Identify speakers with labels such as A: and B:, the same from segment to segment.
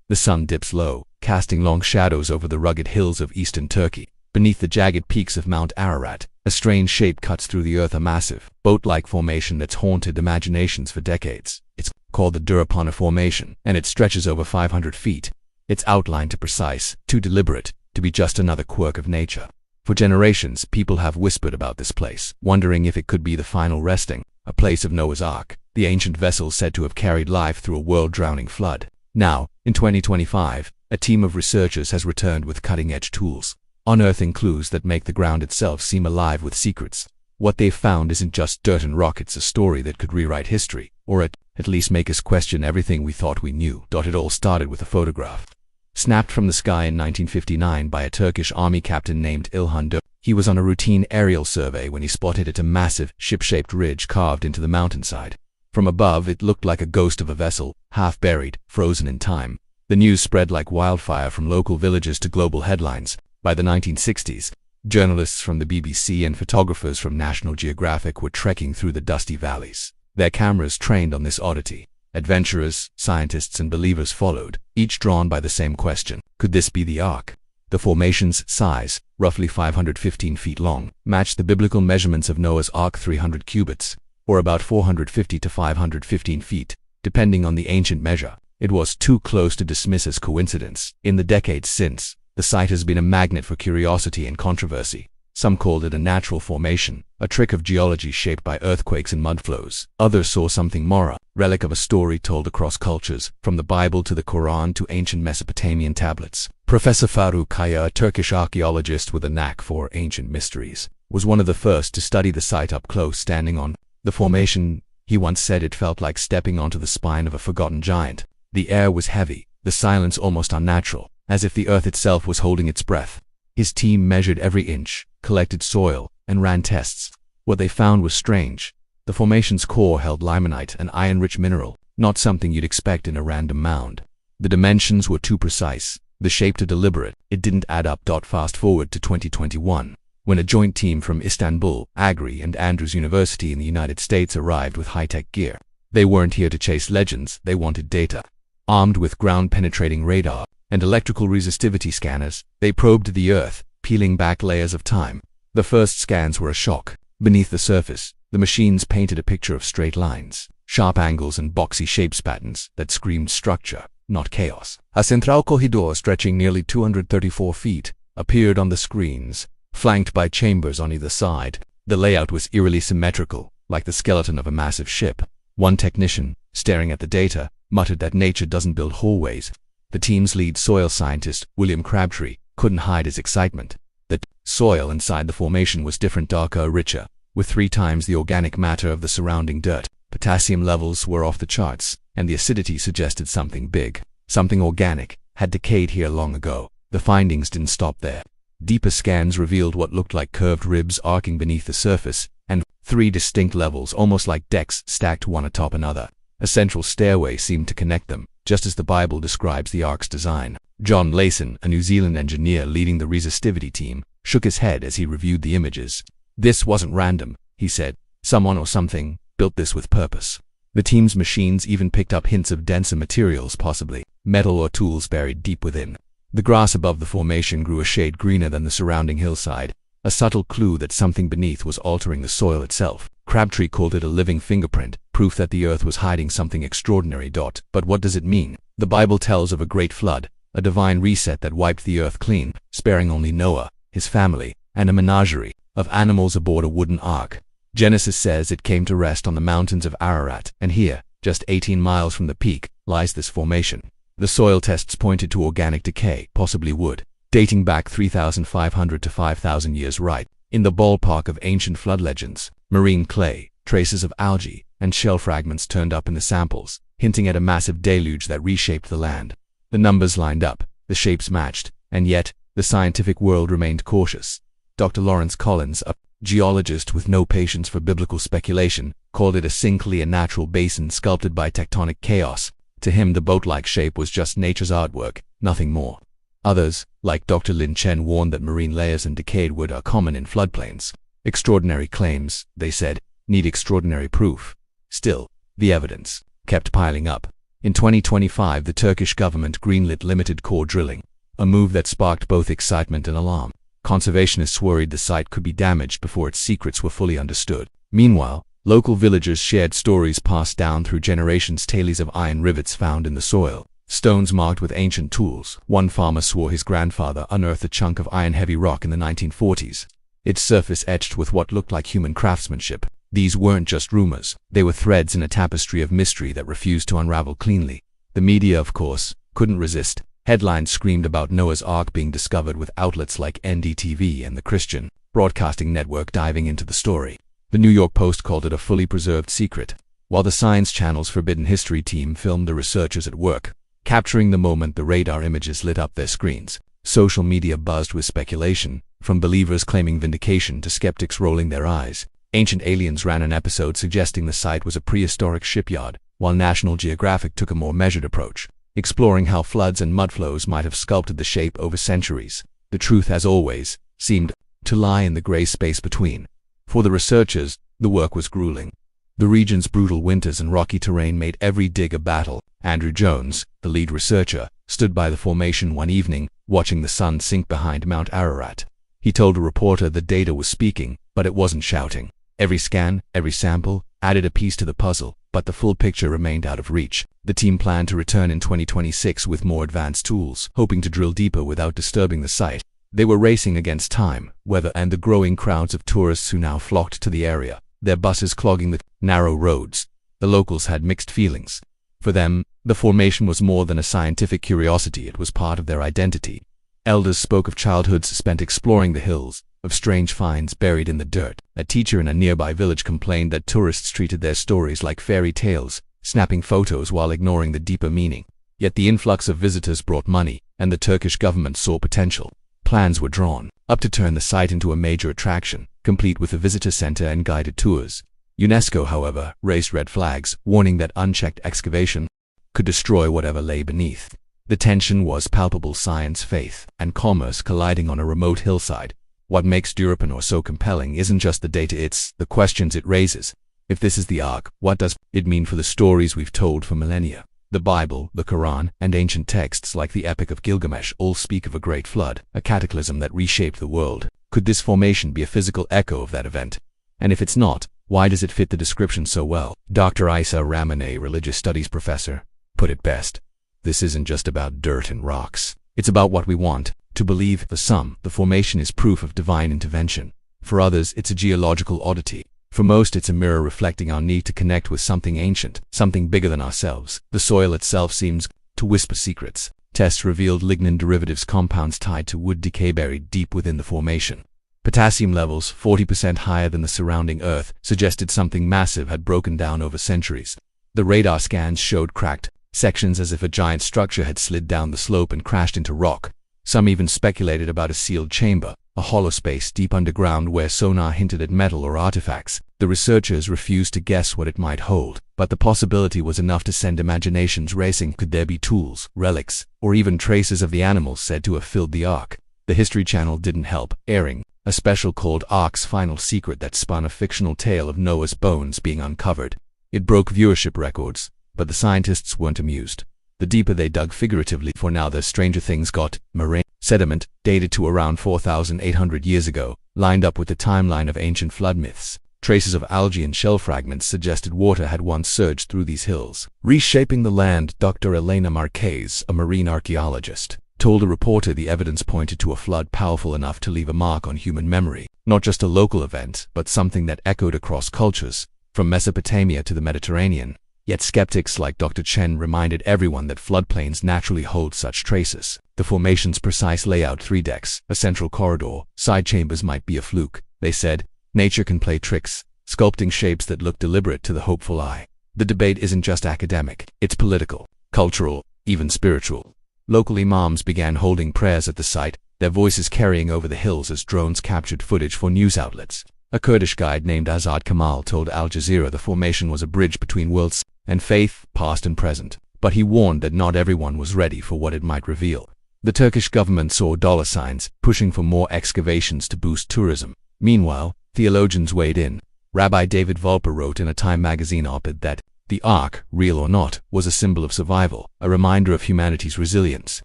A: The sun dips low, casting long shadows over the rugged hills of eastern Turkey. Beneath the jagged peaks of Mount Ararat, a strange shape cuts through the earth, a massive, boat-like formation that's haunted imaginations for decades. It's called the Durapana Formation, and it stretches over 500 feet. Its outline too precise, too deliberate, to be just another quirk of nature. For generations, people have whispered about this place, wondering if it could be the final resting, a place of Noah's Ark, the ancient vessel said to have carried life through a world-drowning flood. Now, in 2025, a team of researchers has returned with cutting-edge tools, unearthing clues that make the ground itself seem alive with secrets. What they've found isn't just dirt and rock, it's a story that could rewrite history, or at least make us question everything we thought we knew. It all started with a photograph snapped from the sky in 1959 by a Turkish army captain named İlhan Dö. He was on a routine aerial survey when he spotted it, a massive, ship-shaped ridge carved into the mountainside. From above, it looked like a ghost of a vessel, half buried, frozen in time. The news spread like wildfire from local villages to global headlines. By the 1960s, journalists from the BBC and photographers from National Geographic were trekking through the dusty valleys, their cameras trained on this oddity. Adventurers, scientists, and believers followed, each drawn by the same question: could this be the Ark? The formation's size, roughly 515 feet long, matched the biblical measurements of Noah's Ark, 300 cubits, or about 450 to 515 feet, depending on the ancient measure. It was too close to dismiss as coincidence. In the decades since, the site has been a magnet for curiosity and controversy. Some called it a natural formation, a trick of geology shaped by earthquakes and mudflows. Others saw something more, a relic of a story told across cultures, from the Bible to the Quran to ancient Mesopotamian tablets. Professor Faruk Kaya, a Turkish archaeologist with a knack for ancient mysteries, was one of the first to study the site up close. Standing on the formation, he once said it felt like stepping onto the spine of a forgotten giant. The air was heavy, the silence almost unnatural, as if the earth itself was holding its breath. His team measured every inch, collected soil, and ran tests. What they found was strange. The formation's core held limonite, an iron-rich mineral, not something you'd expect in a random mound. The dimensions were too precise, the shape too deliberate. It didn't add up. Fast forward to 2021, when a joint team from Istanbul, Agri, and Andrews University in the United States arrived with high-tech gear. They weren't here to chase legends, they wanted data. Armed with ground-penetrating radar and electrical resistivity scanners, they probed the earth, peeling back layers of time. The first scans were a shock. Beneath the surface, the machines painted a picture of straight lines, sharp angles, and boxy shapes patterns that screamed structure, not chaos. A central corridor stretching nearly 234 feet appeared on the screens, flanked by chambers on either side. The layout was eerily symmetrical, like the skeleton of a massive ship. One technician, staring at the data, muttered that nature doesn't build hallways. The team's lead soil scientist, William Crabtree, couldn't hide his excitement. The soil inside the formation was different, darker, richer, with 3 times the organic matter of the surrounding dirt. Potassium levels were off the charts, and the acidity suggested something big, something organic, had decayed here long ago. The findings didn't stop there. Deeper scans revealed what looked like curved ribs arcing beneath the surface, and 3 distinct levels, almost like decks stacked one atop another. A central stairway seemed to connect them, just as the Bible describes the Ark's design. John Layson, a New Zealand engineer leading the resistivity team, shook his head as he reviewed the images. This wasn't random, he said. Someone or something built this with purpose. The team's machines even picked up hints of denser materials, possibly metal or tools buried deep within. The grass above the formation grew a shade greener than the surrounding hillside, a subtle clue that something beneath was altering the soil itself. Crabtree called it a living fingerprint, proof that the earth was hiding something extraordinary. But what does it mean? The Bible tells of a great flood, a divine reset that wiped the earth clean, sparing only Noah, his family, and a menagerie of animals aboard a wooden ark. Genesis says it came to rest on the mountains of Ararat, and here, just 18 miles from the peak, lies this formation. The soil tests pointed to organic decay, possibly wood, dating back 3,500 to 5,000 years, right in the ballpark of ancient flood legends. Marine clay, traces of algae, and shell fragments turned up in the samples, hinting at a massive deluge that reshaped the land. The numbers lined up, the shapes matched, and yet, the scientific world remained cautious. Dr. Lawrence Collins, a geologist with no patience for biblical speculation, called it a sinkly and natural basin sculpted by tectonic chaos. To him, the boat-like shape was just nature's artwork, nothing more. Others, like Dr. Lin Chen, warned that marine layers and decayed wood are common in floodplains. Extraordinary claims, they said, need extraordinary proof. Still, the evidence kept piling up. In 2025, the Turkish government greenlit limited core drilling, a move that sparked both excitement and alarm. Conservationists worried the site could be damaged before its secrets were fully understood. Meanwhile, local villagers shared stories passed down through generations, tales of iron rivets found in the soil, stones marked with ancient tools. One farmer swore his grandfather unearthed a chunk of iron-heavy rock in the 1940s, its surface etched with what looked like human craftsmanship. These weren't just rumors, they were threads in a tapestry of mystery that refused to unravel cleanly. The media, of course, couldn't resist. Headlines screamed about Noah's Ark being discovered, with outlets like NDTV and the Christian Broadcasting Network diving into the story. The New York Post called it a fully preserved secret, while the Science Channel's Forbidden History team filmed the researchers at work, capturing the moment the radar images lit up their screens. Social media buzzed with speculation, from believers claiming vindication to skeptics rolling their eyes. Ancient Aliens ran an episode suggesting the site was a prehistoric shipyard, while National Geographic took a more measured approach, exploring how floods and mudflows might have sculpted the shape over centuries. The truth, as always, seemed to lie in the gray space between. For the researchers, the work was grueling. The region's brutal winters and rocky terrain made every dig a battle. Andrew Jones, the lead researcher, stood by the formation one evening, watching the sun sink behind Mount Ararat. He told a reporter the data was speaking, but it wasn't shouting. Every scan, every sample, added a piece to the puzzle, but the full picture remained out of reach. The team planned to return in 2026 with more advanced tools, hoping to drill deeper without disturbing the site. They were racing against time, weather, and the growing crowds of tourists who now flocked to the area, their buses clogging the narrow roads. The locals had mixed feelings. For them, the formation was more than a scientific curiosity, it was part of their identity. Elders spoke of childhoods spent exploring the hills, of strange finds buried in the dirt. A teacher in a nearby village complained that tourists treated their stories like fairy tales, snapping photos while ignoring the deeper meaning. Yet the influx of visitors brought money, and the Turkish government saw potential. Plans were drawn up to turn the site into a major attraction, complete with a visitor center and guided tours. UNESCO, however, raised red flags, warning that unchecked excavation could destroy whatever lay beneath. The tension was palpable, science, faith, and commerce colliding on a remote hillside. What makes Durapreneur so compelling isn't just the data, it's the questions it raises. If this is the Ark, what does it mean for the stories we've told for millennia? The Bible, the Quran, and ancient texts like the Epic of Gilgamesh all speak of a great flood, a cataclysm that reshaped the world. Could this formation be a physical echo of that event? And if it's not, why does it fit the description so well? Dr. Isa Rahman, a religious studies professor, put it best. This isn't just about dirt and rocks. It's about what we want to believe. For some, the formation is proof of divine intervention. For others, it's a geological oddity. For most, it's a mirror reflecting our need to connect with something ancient, something bigger than ourselves. The soil itself seems to whisper secrets. Tests revealed lignin derivatives, compounds tied to wood decay buried deep within the formation. Potassium levels, 40% higher than the surrounding earth, suggested something massive had broken down over centuries. The radar scans showed cracked sections as if a giant structure had slid down the slope and crashed into rock. Some even speculated about a sealed chamber, a hollow space deep underground where sonar hinted at metal or artifacts. The researchers refused to guess what it might hold, but the possibility was enough to send imaginations racing. Could there be tools, relics, or even traces of the animals said to have filled the Ark? The History Channel didn't help, airing a special called Ark's Final Secret that spun a fictional tale of Noah's bones being uncovered. It broke viewership records, but the scientists weren't amused. The deeper they dug, figuratively, for now the stranger things got. Marine sediment, dated to around 4,800 years ago, lined up with the timeline of ancient flood myths. Traces of algae and shell fragments suggested water had once surged through these hills, reshaping the land. Dr. Elena Marquez, a marine archaeologist, told a reporter the evidence pointed to a flood powerful enough to leave a mark on human memory. Not just a local event, but something that echoed across cultures, from Mesopotamia to the Mediterranean. Yet skeptics like Dr. Chen reminded everyone that floodplains naturally hold such traces. The formation's precise layout, 3 decks, a central corridor, side chambers, might be a fluke. They said, nature can play tricks, sculpting shapes that look deliberate to the hopeful eye. The debate isn't just academic, it's political, cultural, even spiritual. Local imams began holding prayers at the site, their voices carrying over the hills as drones captured footage for news outlets. A Kurdish guide named Azad Kamal told Al Jazeera the formation was a bridge between worlds and faith, past and present, but he warned that not everyone was ready for what it might reveal. The Turkish government saw dollar signs, pushing for more excavations to boost tourism. Meanwhile, theologians weighed in. Rabbi David Volper wrote in a Time magazine op-ed that The ARK, real or not, was a symbol of survival, a reminder of humanity's resilience,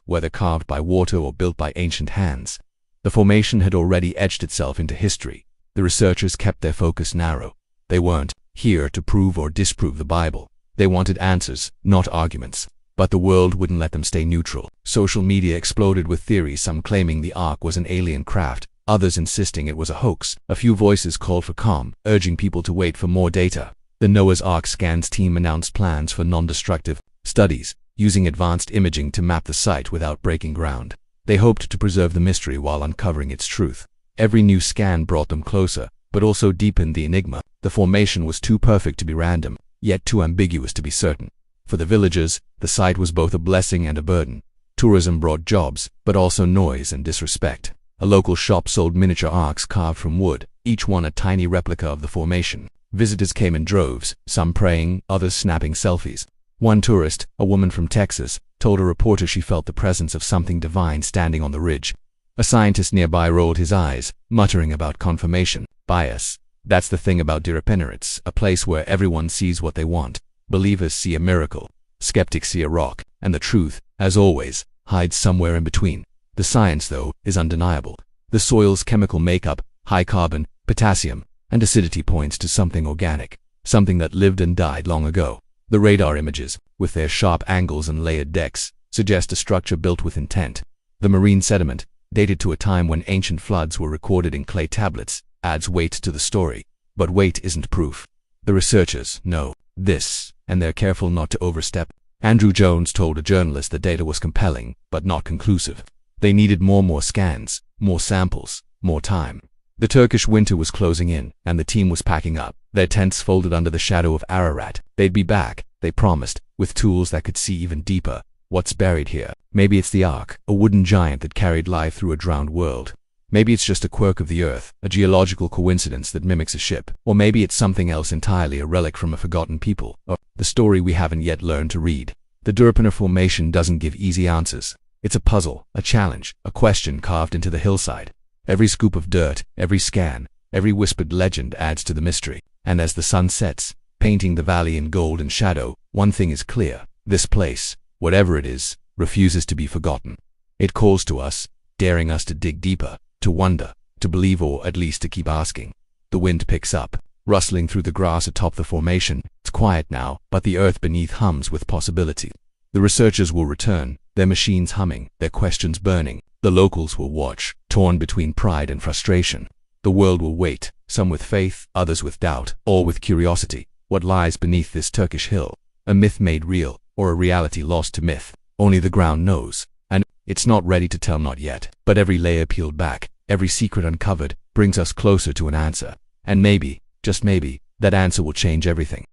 A: whether carved by water or built by ancient hands. The formation had already etched itself into history. The researchers kept their focus narrow. They weren't here to prove or disprove the Bible. They wanted answers, not arguments. But the world wouldn't let them stay neutral. Social media exploded with theories, some claiming the ARK was an alien craft, others insisting it was a hoax. A few voices called for calm, urging people to wait for more data. The Noah's Ark Scans team announced plans for non-destructive studies, using advanced imaging to map the site without breaking ground. They hoped to preserve the mystery while uncovering its truth. Every new scan brought them closer, but also deepened the enigma. The formation was too perfect to be random, yet too ambiguous to be certain. For the villagers, the site was both a blessing and a burden. Tourism brought jobs, but also noise and disrespect. A local shop sold miniature arks carved from wood, each one a tiny replica of the formation. Visitors came in droves, some praying, others snapping selfies. One tourist, a woman from Texas, told a reporter she felt the presence of something divine standing on the ridge. A scientist nearby rolled his eyes, muttering about confirmation bias. That's the thing about Terrifies, it's a place where everyone sees what they want. Believers see a miracle, skeptics see a rock, and the truth, as always, hides somewhere in between. The science, though, is undeniable. The soil's chemical makeup, high carbon, potassium, and acidity points to something organic, something that lived and died long ago. The radar images, with their sharp angles and layered decks, suggest a structure built with intent. The marine sediment, dated to a time when ancient floods were recorded in clay tablets, adds weight to the story. But weight isn't proof. The researchers know this, and they're careful not to overstep. Andrew Jones told a journalist the data was compelling, but not conclusive. They needed more scans, more samples, more time. The Turkish winter was closing in, and the team was packing up, their tents folded under the shadow of Ararat. They'd be back, they promised, with tools that could see even deeper. What's buried here? Maybe it's the ARK, a wooden giant that carried life through a drowned world. Maybe it's just a quirk of the earth, a geological coincidence that mimics a ship. Or maybe it's something else entirely, a relic from a forgotten people, or the story we haven't yet learned to read. The Terrifies formation doesn't give easy answers. It's a puzzle, a challenge, a question carved into the hillside. Every scoop of dirt, every scan, every whispered legend adds to the mystery. And as the sun sets, painting the valley in gold and shadow, one thing is clear. This place, whatever it is, refuses to be forgotten. It calls to us, daring us to dig deeper, to wonder, to believe, or at least to keep asking. The wind picks up, rustling through the grass atop the formation. It's quiet now, but the earth beneath hums with possibility. The researchers will return, their machines humming, their questions burning. The locals will watch, torn between pride and frustration. The world will wait, some with faith, others with doubt, all with curiosity. What lies beneath this Turkish hill? A myth made real, or a reality lost to myth? Only the ground knows. And it's not ready to tell, not yet. But every layer peeled back, every secret uncovered, brings us closer to an answer. And maybe, just maybe, that answer will change everything.